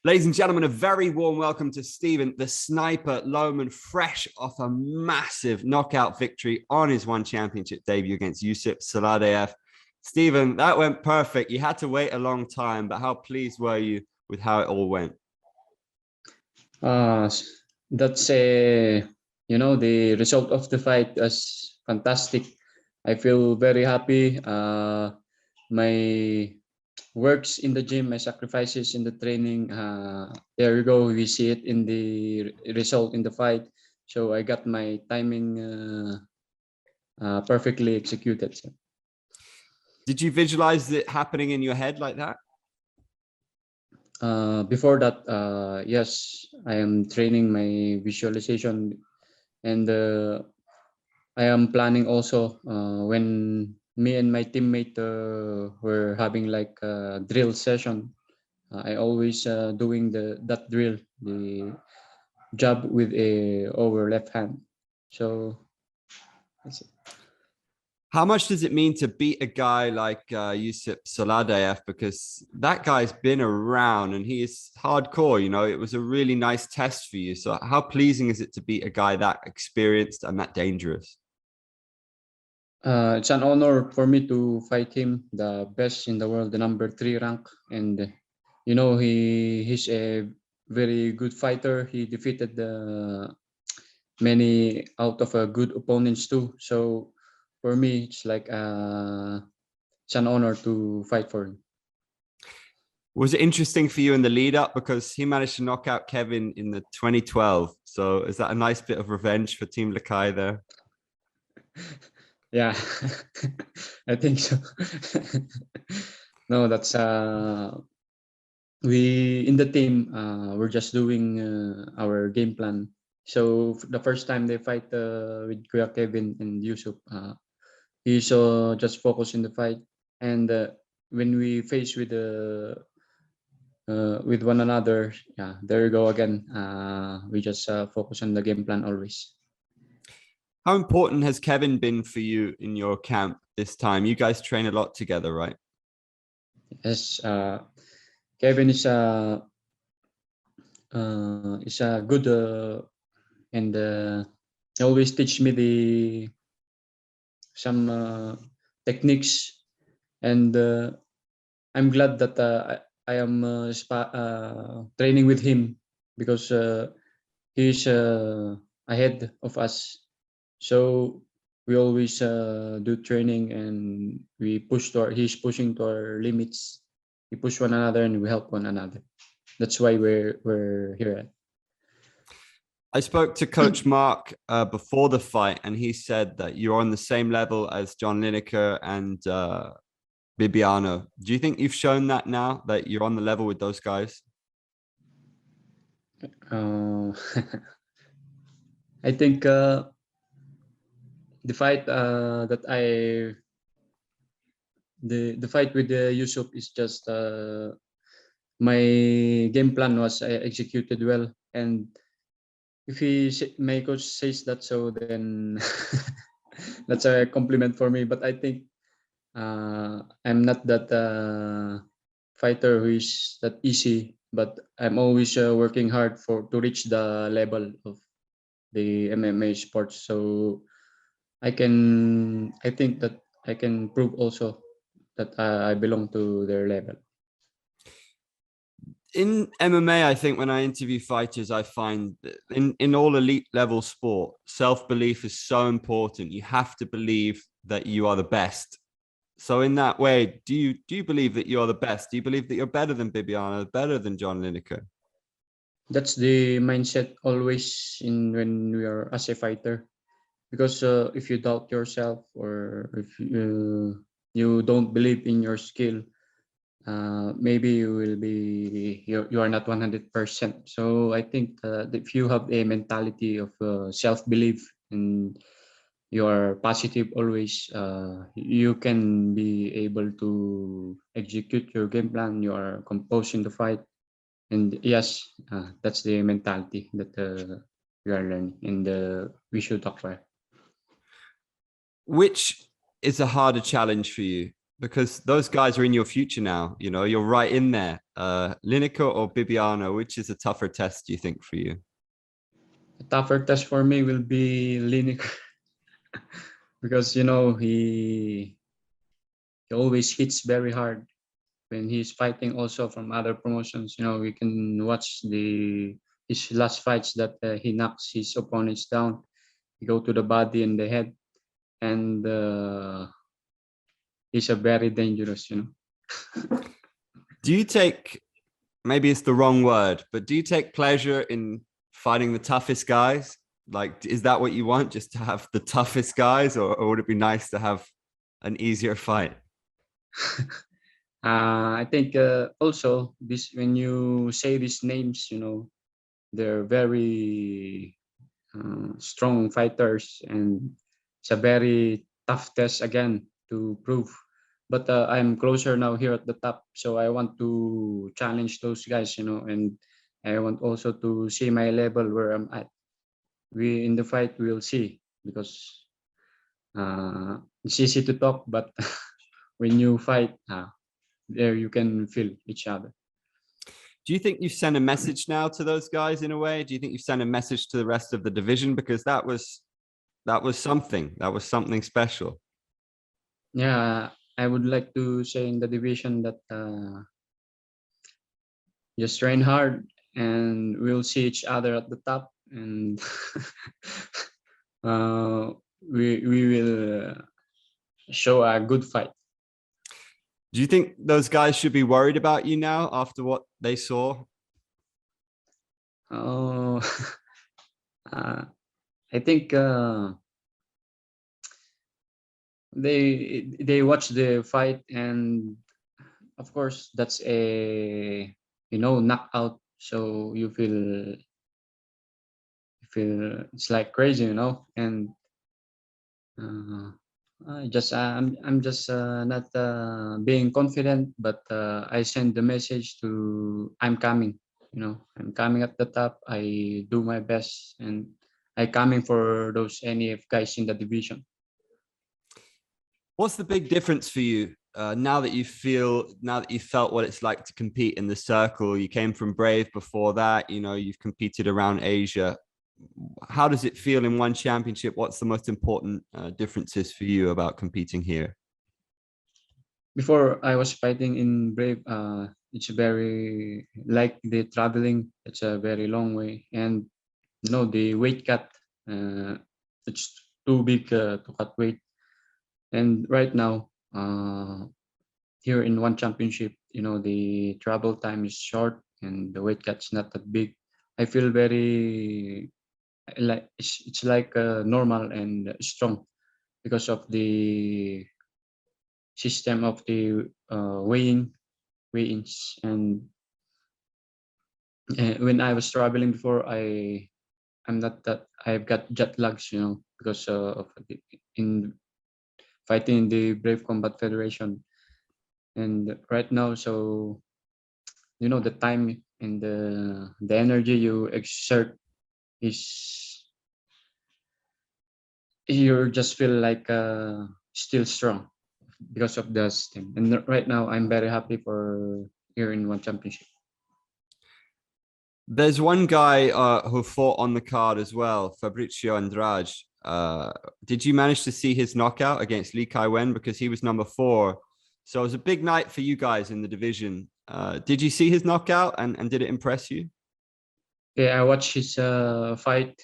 Ladies and gentlemen, a very warm welcome to Stephen, the sniper Loman, fresh off a massive knockout victory on his one championship debut against Saadulaev. Stephen, that went perfect. You had to wait a long time, but how pleased were you with how it all went? That's the result of the fight was fantastic. I feel very happy. My works in the gym, my sacrifices in the training, there you go, we see it in the result in the fight. So I got my timing perfectly executed. So. Did you visualize it happening in your head like that? Before that, yes, I am training my visualization, and I am planning also when me and my teammate were having like a drill session. I always doing that drill, the jab with a over left hand. So that's it. How much does it mean to beat a guy like Saadulaev? Because that guy's been around and he is hardcore. You know, it was a really nice test for you. So how pleasing is it to beat a guy that experienced and that dangerous? It's an honor for me to fight him, the best in the world, the number 3 rank, and he's a very good fighter. He defeated many out of good opponents too. So for me, it's like it's an honor to fight for him. Was it interesting for you in the lead up because he managed to knock out Kevin in the 2012? So is that a nice bit of revenge for Team Lakay there? Yeah, I think so. No, that's we in the team we're just doing our game plan. So the first time they fight with Kuya Kevin and Yusuf, he's just focused in the fight, and when we face with one another, yeah, there you go again. We just focus on the game plan always. How important has Kevin been for you in your camp this time? You guys train a lot together, right? Yes, Kevin is a good and he always teach me some techniques, and I'm glad that I am training with him because he's ahead of us. So we always do training, and he's pushing to our limits. We push one another and we help one another. That's why we're here. I spoke to Coach Mark before the fight, and he said that you're on the same level as John Lineker and Bibiano. Do you think you've shown that now, that you're on the level with those guys? I think the fight that the fight with Yusuf is just my game plan was executed well, and if my coach says that, so then that's a compliment for me. But I think I'm not that fighter who is that easy, but I'm always working hard to reach the level of the MMA sports. So I think that I can prove also that I belong to their level. In MMA, I think when I interview fighters, I find that in all elite level sport, self-belief is so important. You have to believe that you are the best. So in that way, do you believe that you're the best? Do you believe that you're better than Bibiano, better than John Lineker? That's the mindset always when we are as a fighter, because if you doubt yourself, or if you don't believe in your skill, maybe you are not 100%. So I think if you have a mentality of self-belief and you are positive always, you can be able to execute your game plan. You are composed in the fight, and yes, that's the mentality that we are learning and we should acquire. Which is a harder challenge for you? Because those guys are in your future now. You know, you're right in there. Lineker or Bibiano, which is a tougher test, do you think, for you? The tougher test for me will be Lineker because he always hits very hard when he's fighting also from other promotions. We can watch his last fights that he knocks his opponents down. He go to the body and the head, and he's a very dangerous. Do you take, maybe it's the wrong word, but do you take pleasure in fighting the toughest guys? Like, is that what you want, just to have the toughest guys, or would it be nice to have an easier fight? I think also this when you say these names, they're very strong fighters, and it's a very tough test again to prove. But I'm closer now here at the top, so I want to challenge those guys, and I want also to see my level where I'm at. We in the fight we'll see, because it's easy to talk, but when you fight, there you can feel each other. Do you think you've sent a message now to those guys in a way? Do you think you've sent a message to the rest of the division? Because that was something. That was something special. Yeah, I would like to say in the division that just train hard, and we'll see each other at the top, and uh, we will show a good fight. Do you think those guys should be worried about you now after what they saw? Oh, uh, I think they watch the fight, and of course that's a knockout, so you feel it's like crazy, and uh, I'm just not being confident, but I send the message to I'm coming. I'm coming at the top. I do my best, and I coming for those NEF guys in the division. What's the big difference for you now that you felt what it's like to compete in the circle? You came from Brave before that. You've competed around Asia. How does it feel in one championship? What's the most important differences for you about competing here? Before I was fighting in Brave, it's very like the traveling. It's a very long way, and the weight cut. It's too big to cut weight. And right now, here in one championship, the travel time is short and the weight cut's not that big. I feel very like it's like normal and strong because of the system of the weigh-ins. And when I was traveling before, I'm not that I've got jet lags, because of in fighting in the Brave Combat Federation. And right now, so the time and the energy you exert is you just feel like still strong because of the system. And right now, I'm very happy for here in one championship. There's one guy who fought on the card as well, Fabrizio Andrade. Did you manage to see his knockout against Lakay because he was number 4? So it was a big night for you guys in the division. Did you see his knockout, and did it impress you? Yeah, I watched his fight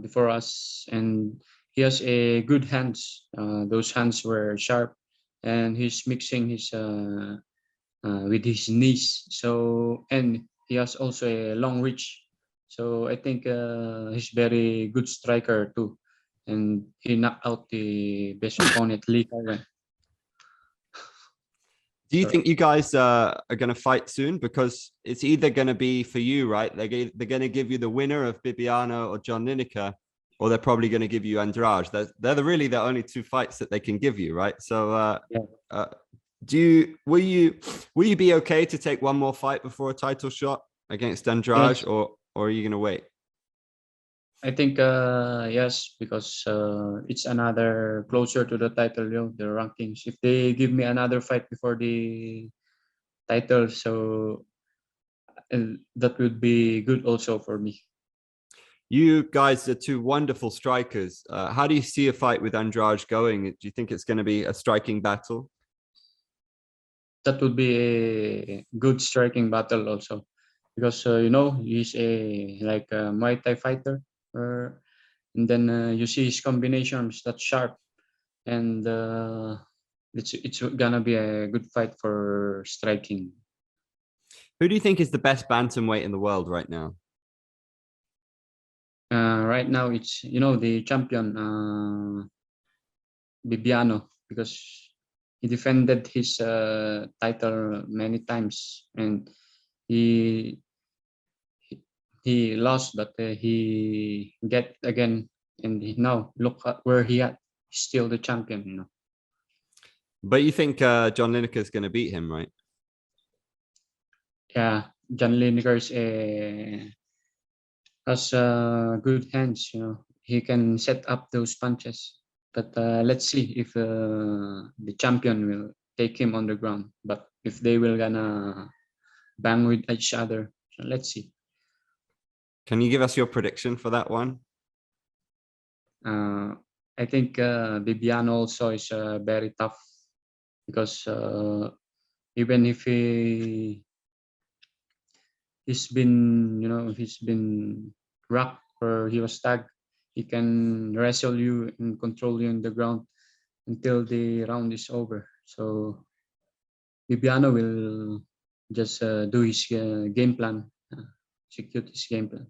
before us, and he has a good hands. Those hands were sharp, and he's mixing his with his knees. So, and he has also a long reach. So I think he's very good striker too, and he knocked out the best opponent, Lee Karen. Do you think you guys are going to fight soon? Because it's either going to be for you, right? They're going to give you the winner of Bibiano or John Lineker, or they're probably going to give you Andrade. They're really the only 2 fights that they can give you, right? So, Yeah. will you be okay to take one more fight before a title shot against Andrade, Yes. or are you going to wait? I think yes, because it's another closer to the title, the rankings. If they give me another fight before the title, so that would be good also for me. You guys are two wonderful strikers. How do you see a fight with Andrade going? Do you think it's going to be a striking battle? That would be a good striking battle also, because he's a like a Muay Thai fighter, and then you see his combinations that sharp, and it's gonna be a good fight for striking. Who do you think is the best bantamweight in the world right now? Right now, it's the champion Bibiano, because he defended his title many times, and he he lost, but he get again, and now look at where he at. He's still the champion. But you think John Lineker is going to beat him, right? Yeah, John Lineker has good hands. He can set up those punches. But let's see if the champion will take him on the ground. But if they will gonna bang with each other, so let's see. Can you give us your prediction for that one? I think Bibiano also is very tough, because even if he's been rocked or he was tagged, he can wrestle you and control you on the ground until the round is over. So Bibiano will just do his game plan, execute his game plan.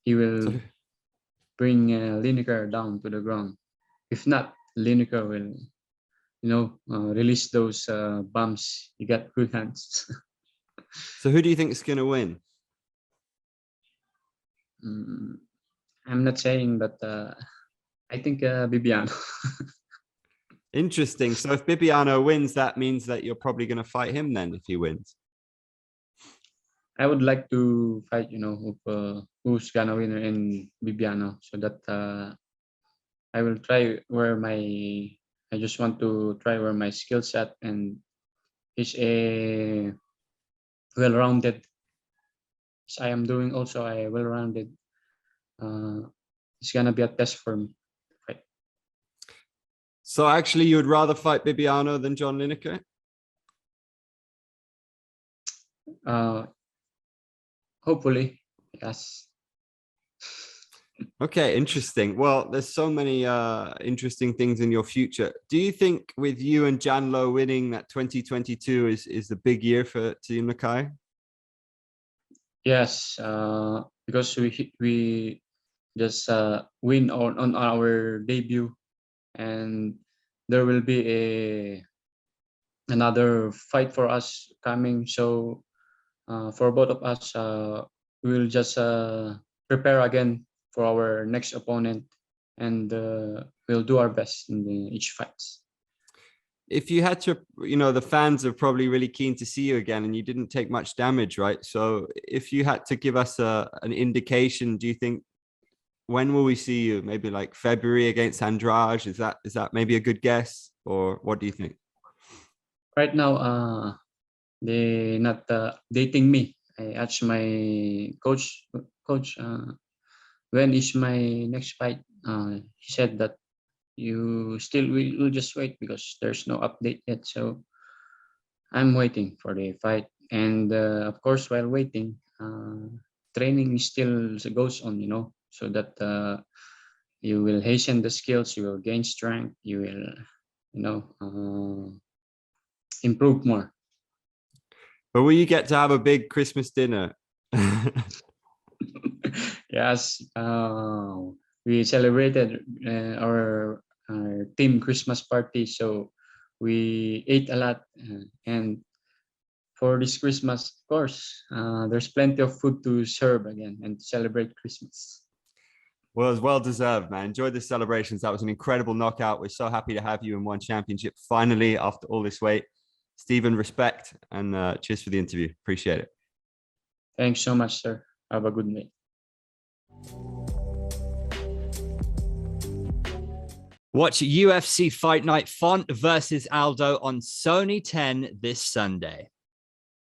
He will bring Lineker down to the ground. If not, Lineker will, release those bombs. He got good hands. So who do you think is going to win? I'm not saying, but I think Bibiano. Interesting. So if Bibiano wins, that means that you're probably going to fight him then if he wins. I would like to fight, who's gonna win in Bibiano, so that I will try where I just want to try where my skill set, and is a well-rounded. As I am doing also a well-rounded. It's gonna be a test for me. Right. So actually, you would rather fight Bibiano than John Lineker? Hopefully, yes. Okay, interesting. Well, there's so many interesting things in your future. Do you think with you and Janlo winning that 2022 is the big year for Team Lakay? Yes, because we just win on our debut, and there will be another fight for us coming. So for both of us, we'll just prepare again for our next opponent, and we'll do our best in each fights. If you had to, the fans are probably really keen to see you again, and you didn't take much damage, right? So if you had to give us an indication, do you think when will we see you? Maybe like February against Andrade? Is that maybe a good guess, or what do you think? Right now, they not dating me. I asked my coach, when is my next fight? He said that you still will just wait, because there's no update yet. So I'm waiting for the fight, and of course, while waiting, training still goes on. So that you will hasten the skills, you will gain strength, you will, improve more. But will you get to have a big Christmas dinner? Yes, we celebrated our team Christmas party, so we ate a lot, and for this Christmas, of course, there's plenty of food to serve again and to celebrate Christmas. Well, it's well deserved, man. Enjoy the celebrations. That was an incredible knockout. We're so happy to have you in one championship finally after all this wait. Stephen, respect, and cheers for the interview. Appreciate it. Thanks so much, sir. Have a good night. Watch UFC Fight Night Font versus Aldo on Sony 10 this Sunday.